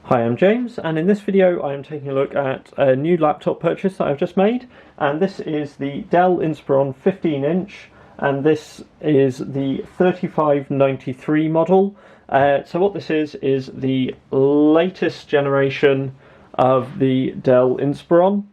Hi, I'm James, and in this video I am taking a look at a new laptop purchase that I've just made, and this is the Dell Inspiron 15-inch, and this is the 3593 model. So what this is the latest generation of the Dell Inspiron,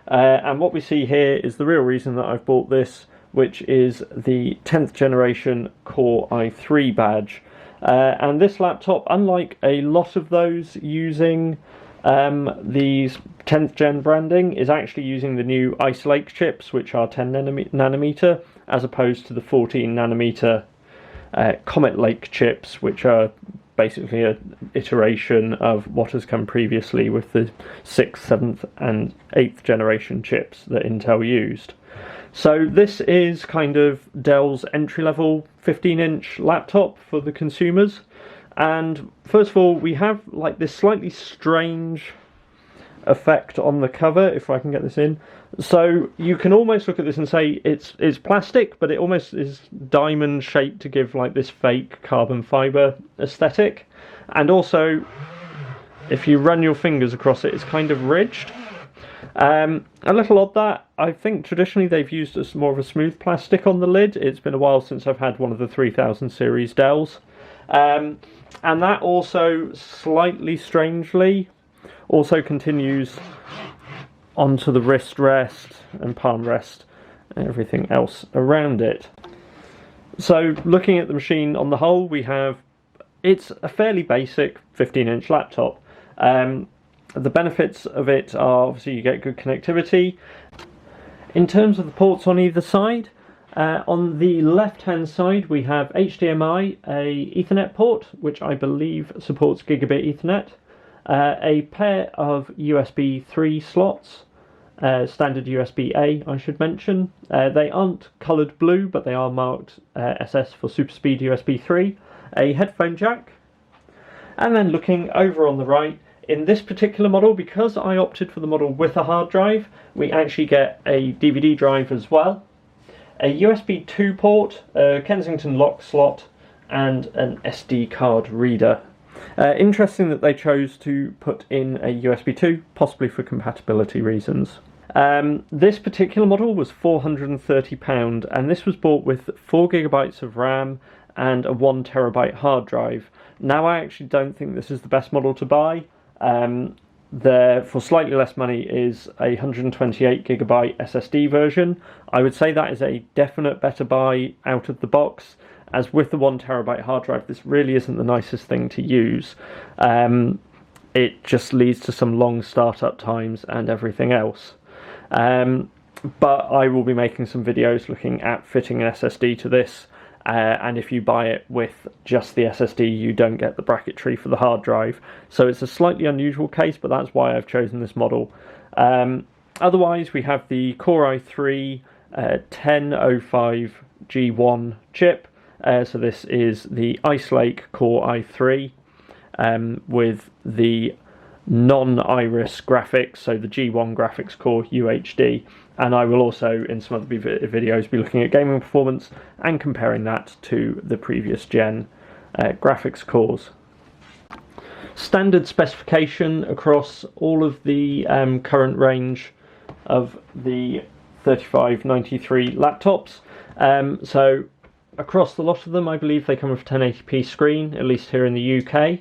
and what we see here is the real reason that I've bought this, which is the 10th generation Core i3 badge. And this laptop, unlike a lot of those using these 10th gen branding, is actually using the new Ice Lake chips, which are 10 nanometer, as opposed to the 14 nanometer Comet Lake chips, which are basically an iteration of what has come previously with the 6th, 7th and 8th generation chips that Intel used. So this is kind of Dell's entry-level 15-inch laptop for the consumers, and first of all we have like this slightly strange effect on the cover, if I can get this in. So you can almost look at this and say it's plastic, but it almost is diamond shaped to give like this fake carbon fibre aesthetic, and also if you run your fingers across it, it's kind of ridged. A little odd that. I think traditionally they've used more of a smooth plastic on the lid. It's been a while since I've had one of the 3000 series Dells. And that also, slightly strangely, also continues onto the wrist rest and palm rest and everything else around it. So looking at the machine on the whole, it's a fairly basic 15-inch laptop. The benefits of it are obviously you get good connectivity. In terms of the ports on either side, on the left hand side we have HDMI, a Ethernet port which I believe supports gigabit Ethernet, a pair of USB 3 slots, standard USB-A I should mention. They aren't coloured blue, but they are marked SS for super speed USB 3, a headphone jack, and then looking over on the right, in this particular model, because I opted for the model with a hard drive, we actually get a DVD drive as well, a USB 2 port, a Kensington lock slot, and an SD card reader. Interesting that they chose to put in a USB 2, possibly for compatibility reasons. This particular model was £430, and this was bought with 4GB of RAM and a 1TB hard drive. Now I actually don't think this is the best model to buy. There, for slightly less money, is a 128GB SSD version. I would say that is a definite better buy out of the box, as with the 1TB hard drive this really isn't the nicest thing to use. It just leads to some long startup times and everything else. But I will be making some videos looking at fitting an SSD to this. And if you buy it with just the SSD, you don't get the bracketry for the hard drive. So it's a slightly unusual case, but that's why I've chosen this model. Otherwise, we have the Core i3 1005 G1 chip. So this is the Ice Lake Core i3 with the non-Iris graphics, so the G1 graphics core UHD. And I will also, in some other videos, be looking at gaming performance and comparing that to the previous gen graphics cores. Standard specification across all of the current range of the 3593 laptops. So across the lot of them, I believe they come with a 1080p screen, at least here in the UK.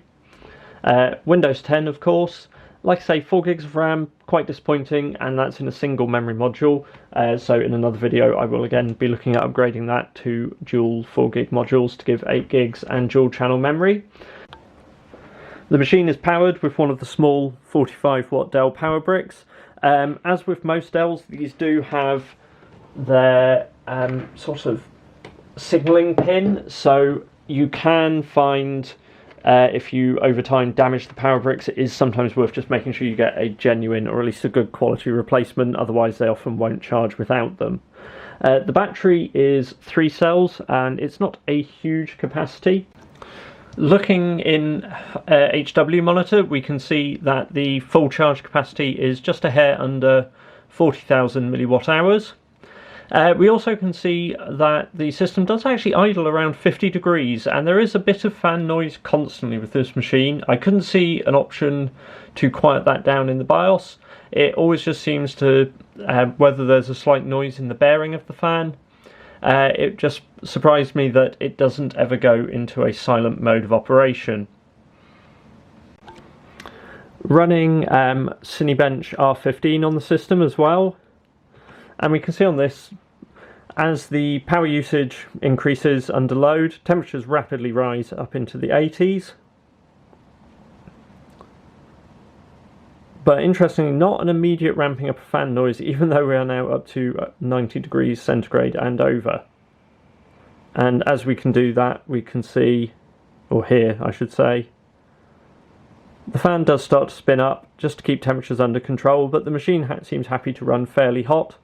Windows 10, of course. Like I say, 4GB of RAM, quite disappointing, and that's in a single memory module. So in another video I will again be looking at upgrading that to dual 4GB modules to give 8GB and dual channel memory. The machine is powered with one of the small 45-watt Dell power bricks. As with most Dells, these do have their sort of signalling pin, so you can find if you over time damage the power bricks, it is sometimes worth just making sure you get a genuine or at least a good quality replacement, otherwise they often won't charge without them. The battery is 3 cells and it's not a huge capacity. Looking in HW monitor, we can see that the full charge capacity is just a hair under 40,000 milliwatt hours. We also can see that the system does actually idle around 50 degrees, and there is a bit of fan noise constantly with this machine. I couldn't see an option to quiet that down in the BIOS. It always just seems to, whether there's a slight noise in the bearing of the fan, it just surprised me that it doesn't ever go into a silent mode of operation. Running Cinebench R15 on the system as well, and we can see on this, as the power usage increases under load, temperatures rapidly rise up into the 80s. But interestingly, not an immediate ramping up of fan noise, even though we are now up to 90 degrees centigrade and over. And as we can do that, we can see, or hear I should say, the fan does start to spin up just to keep temperatures under control, but the machine seems happy to run fairly hot,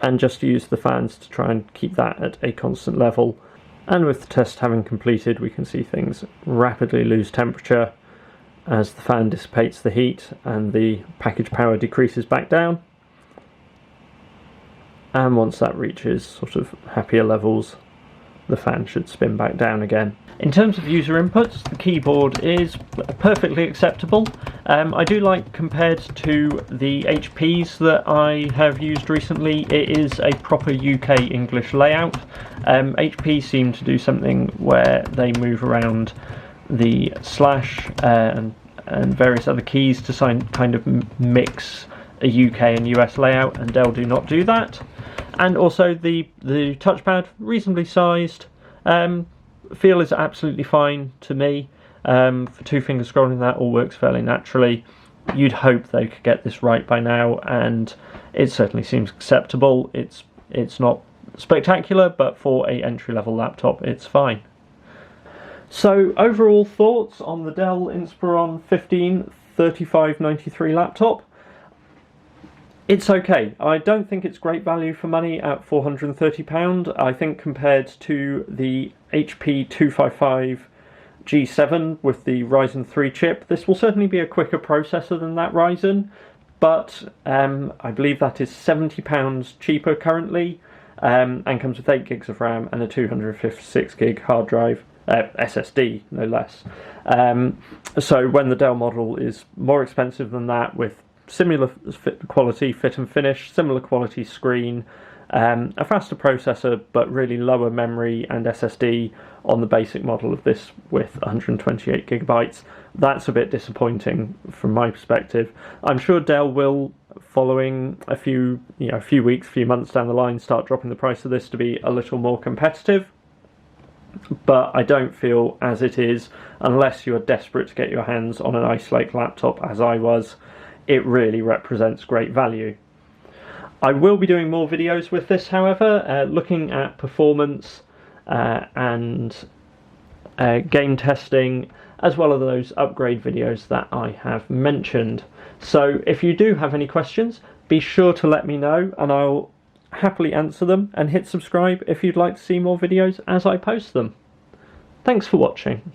and just use the fans to try and keep that at a constant level. And with the test having completed, we can see things rapidly lose temperature as the fan dissipates the heat and the package power decreases back down. And once that reaches sort of happier levels, the fan should spin back down again. In terms of user inputs, the keyboard is perfectly acceptable. I do like, compared to the HPs that I have used recently, it is a proper UK English layout. HP seem to do something where they move around the slash and various other keys to kind of mix a UK and US layout, and Dell do not do that. And also the touchpad, reasonably sized. Feel is absolutely fine to me. For two-finger scrolling, that all works fairly naturally. You'd hope they could get this right by now, and it certainly seems acceptable. It's not spectacular, but for a entry-level laptop, it's fine. So overall thoughts on the Dell Inspiron 15 3593 laptop. It's okay. I don't think it's great value for money at £430. I think compared to the HP 255 G7 with the Ryzen 3 chip, this will certainly be a quicker processor than that Ryzen, but I believe that is £70 cheaper currently, and comes with 8 gigs of RAM and a 256 gig hard drive, SSD no less. So when the Dell model is more expensive than that, with similar quality fit and finish, similar quality screen, a faster processor but really lower memory and SSD on the basic model of this with 128 gigabytes, that's a bit disappointing from my perspective. I'm sure Dell will, following a few weeks, few months down the line, start dropping the price of this to be a little more competitive. But I don't feel, as it is, unless you're desperate to get your hands on an Ice Lake laptop, as I was, it really represents great value. I will be doing more videos with this, however, looking at performance and game testing, as well as those upgrade videos that I have mentioned. So if you do have any questions, be sure to let me know, and I'll happily answer them, and hit subscribe if you'd like to see more videos as I post them. Thanks for watching.